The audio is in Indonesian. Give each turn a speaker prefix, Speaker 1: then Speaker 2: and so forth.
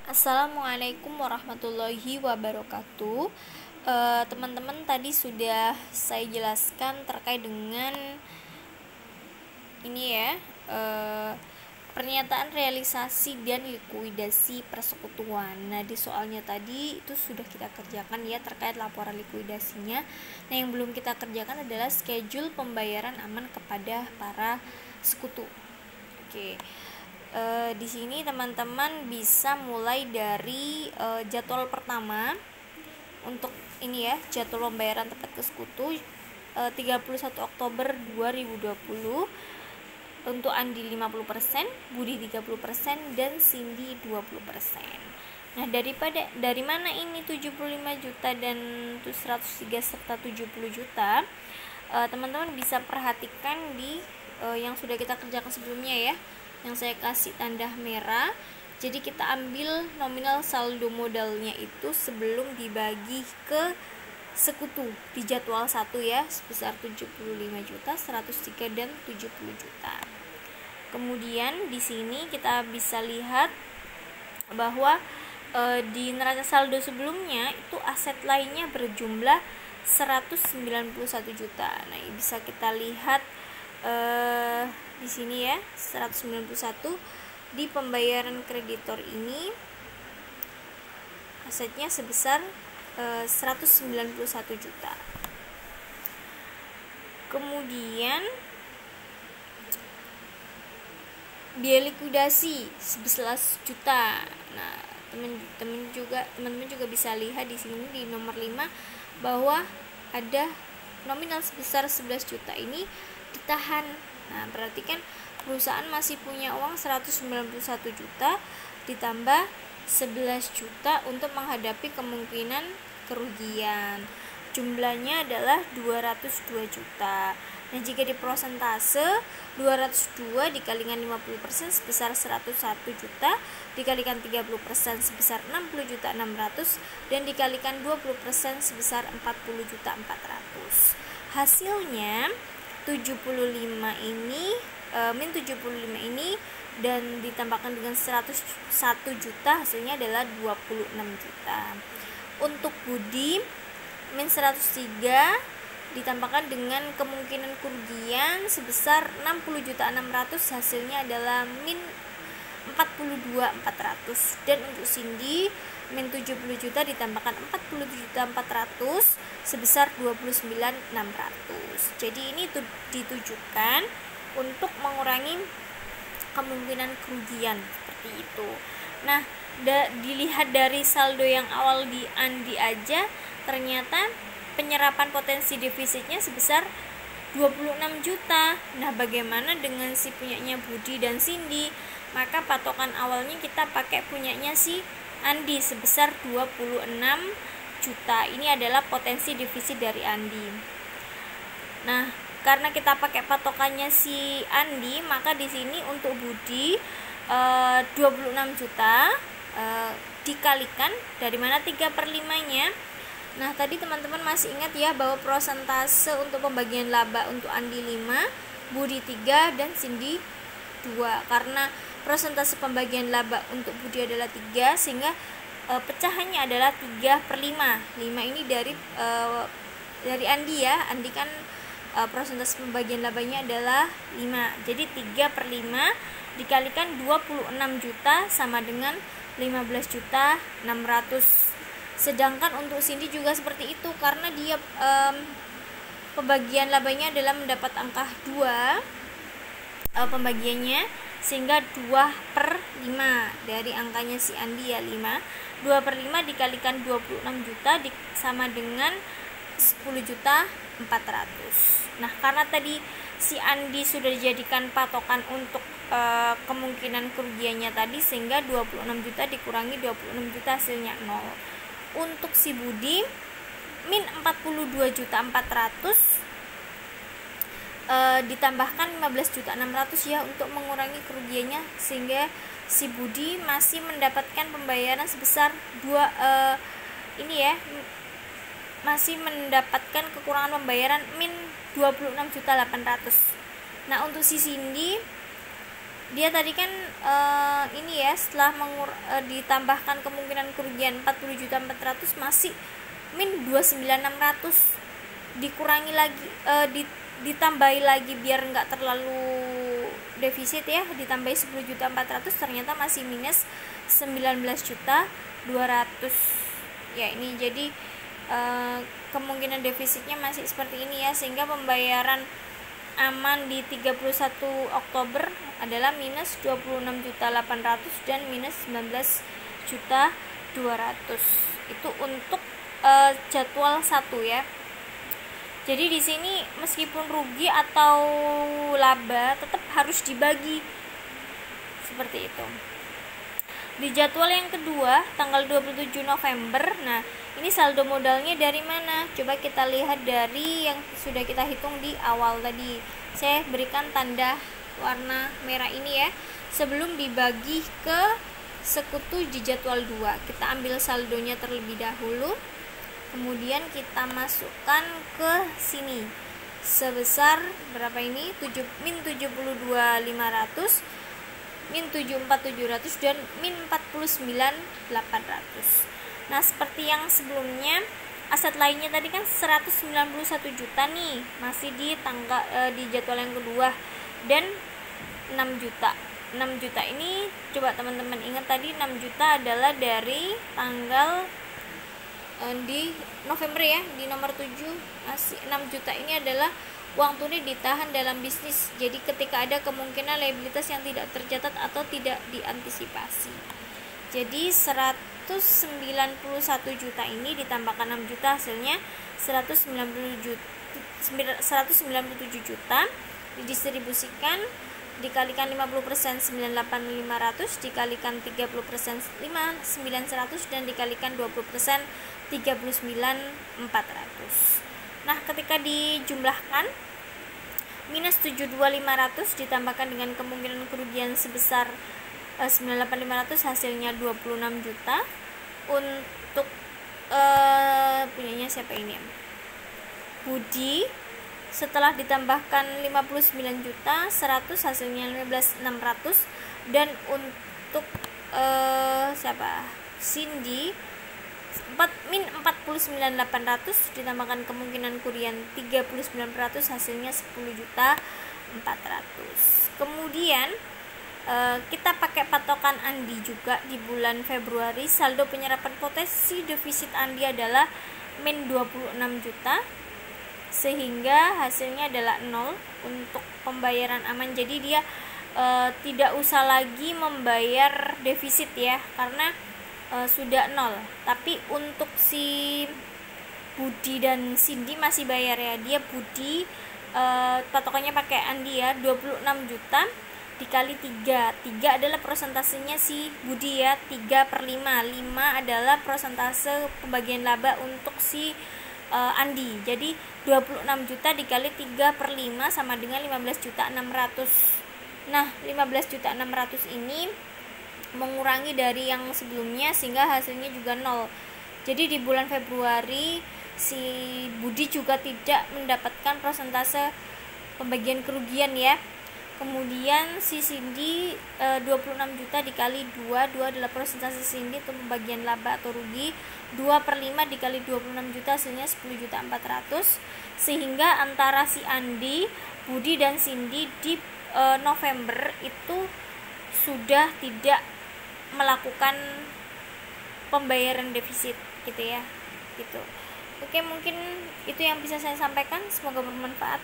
Speaker 1: Assalamualaikum warahmatullahi wabarakatuh. Teman-teman, tadi sudah saya jelaskan terkait dengan ini ya, pernyataan realisasi dan likuidasi persekutuan. Nah, di soalnya tadi itu sudah kita kerjakan ya terkait laporan likuidasinya. Nah, yang belum kita kerjakan adalah schedule pembayaran aman kepada para sekutu. Oke. Di sini teman-teman bisa mulai dari jadwal pertama untuk ini ya, jadwal pembayaran tepat ke sekutu 31 Oktober 2020 untuk Andi 50%, Budi 30%, dan Cindy 20%. Nah, dari mana ini 75 juta dan 103 serta 70 juta? Teman-teman bisa perhatikan di yang sudah kita kerjakan sebelumnya ya, yang saya kasih tanda merah. Jadi kita ambil nominal saldo modalnya itu sebelum dibagi ke sekutu di jadwal 1 ya, sebesar 75 juta, 103 dan 70 juta. Kemudian di sini kita bisa lihat bahwa di neraca saldo sebelumnya itu aset lainnya berjumlah 191 juta. Nah, bisa kita lihat di sini ya, 191 di pembayaran kreditor ini asetnya sebesar 191 juta. Kemudian biaya likuidasi 11 juta. Nah, teman-teman juga bisa lihat di sini di nomor 5 bahwa ada nominal sebesar 11 juta ini ditahan. Nah, berarti kan perusahaan masih punya uang 191 juta ditambah 11 juta untuk menghadapi kemungkinan kerugian. Jumlahnya adalah 202 juta. Nah, jika di persentase 202 dikalikan 50% sebesar 101 juta, dikalikan 30% sebesar 60 juta 600, dan dikalikan 20% sebesar 40 juta 400. Hasilnya 75 ini min 75 ini dan ditambahkan dengan 101 juta, hasilnya adalah 26 juta. Untuk Budi min 103 ditambahkan dengan kemungkinan kerugian sebesar 60 juta 600, hasilnya adalah min 42 400. Dan untuk Cindy min 70 juta ditambahkan 40 juta 400 sebesar 29 600. Jadi ini ditujukan untuk mengurangi kemungkinan kerugian seperti itu. Nah, dilihat dari saldo yang awal di Andi aja, ternyata penyerapan potensi defisitnya sebesar 26 juta. Nah, bagaimana dengan si punyanya Budi dan Cindy? Maka patokan awalnya kita pakai punyanya si Andi sebesar 26 juta. Ini adalah potensi defisit dari Andi. Nah, karena kita pakai patokannya si Andi, maka di sini untuk Budi 26 juta dikalikan dari mana 3/5-nya. Nah, tadi teman-teman masih ingat ya bahwa persentase untuk pembagian laba untuk Andi 5, Budi 3, dan Cindy 2. Karena persentase pembagian laba untuk Budi adalah 3, sehingga pecahannya adalah 3/5. 5 ini dari Andi ya. Andi kan persentase pembagian labanya adalah 5. Jadi 3/5 dikalikan 26 juta sama dengan 15 juta 600. Sedangkan untuk Cindy juga seperti itu, karena dia pembagian labanya adalah mendapat angka 2 pembagiannya, sehingga 2/5 dari angkanya si Andi ya 5. 2/5 dikalikan 26 juta sama dengan 10 juta 400. Nah, karena tadi si Andi sudah dijadikan patokan untuk kemungkinan kerugiannya tadi, sehingga 26 juta dikurangi 26 juta hasilnya 0. Untuk si Budi min 42 juta 400 ditambahkan 15 juta 600 ya untuk mengurangi kerugiannya, sehingga si Budi masih mendapatkan pembayaran sebesar masih mendapatkan kekurangan pembayaran min 26 juta 800. Nah, untuk si Cindy dia tadi kan ini ya, setelah ditambahkan kemungkinan kerugian 40.400.000 masih min 29.600, dikurangi lagi ditambahi lagi biar nggak terlalu defisit ya, ditambahi 10.400.000, ternyata masih minus 19.200.000 ya. Ini jadi kemungkinan defisitnya masih seperti ini ya, sehingga pembayaran aman di 31 Oktober adalah minus 26.800.000 dan minus 19.200.000. Itu untuk jadwal 1 ya. Jadi di sini meskipun rugi atau laba tetap harus dibagi seperti itu. Di jadwal yang kedua tanggal 27 November, nah ini saldo modalnya dari mana? Coba kita lihat dari yang sudah kita hitung di awal tadi. Saya berikan tanda warna merah ini ya, sebelum dibagi ke sekutu di jadwal 2. Kita ambil saldonya terlebih dahulu, kemudian kita masukkan ke sini sebesar berapa ini? Min 72.500, min 74.700 dan min 49.800. Nah, seperti yang sebelumnya, aset lainnya tadi kan 191 juta nih, masih di di jadwal yang kedua, dan 6 juta. 6 juta ini coba teman-teman ingat tadi 6 juta adalah dari tanggal di November ya, di nomor 7 masih 6 juta ini adalah uang tunai ditahan dalam bisnis. Jadi ketika ada kemungkinan liabilitas yang tidak tercatat atau tidak diantisipasi. Jadi 191 juta ini ditambahkan 6 juta, hasilnya 197 juta, didistribusikan, dikalikan 50% 98.500, dikalikan 30% 59.100, dan dikalikan 20% 39.400. Nah, ketika dijumlahkan minus 72.500 ditambahkan dengan kemungkinan kerugian sebesar 98.500, hasilnya 26 juta. Untuk punyanya siapa ini? Budi. Setelah ditambahkan 59 juta 100, hasilnya 15.600. Dan untuk siapa? Cindy, min 49.800 ditambahkan kemungkinan kerugian 39.400, hasilnya 10.400.000. Kemudian kita pakai patokan Andi juga di bulan Februari. Saldo penyerapan potensi defisit Andi adalah min 26 juta, sehingga hasilnya adalah 0 untuk pembayaran aman. Jadi dia tidak usah lagi membayar defisit ya, karena sudah 0. Tapi untuk si Budi dan Cindy masih bayar ya. Dia Budi patokannya pakai Andi ya, 26 juta dikali 3. 3 adalah persentasenya si Budi ya, 3/5. 5 adalah persentase pembagian laba untuk si Andi. Jadi 26 juta dikali 3/5 sama dengan 15.600.000. Nah, 15.600.000 ini mengurangi dari yang sebelumnya sehingga hasilnya juga 0. Jadi di bulan Februari si Budi juga tidak mendapatkan persentase pembagian kerugian ya. Kemudian si Cindy 26 juta dikali 2 adalah persentase Cindy untuk pembagian laba atau rugi. 2/5 dikali 26 juta hasilnya 10.400.000. Sehingga antara si Andi, Budi dan Cindy di November itu sudah tidak melakukan pembayaran defisit gitu ya, gitu. Oke, mungkin itu yang bisa saya sampaikan, semoga bermanfaat.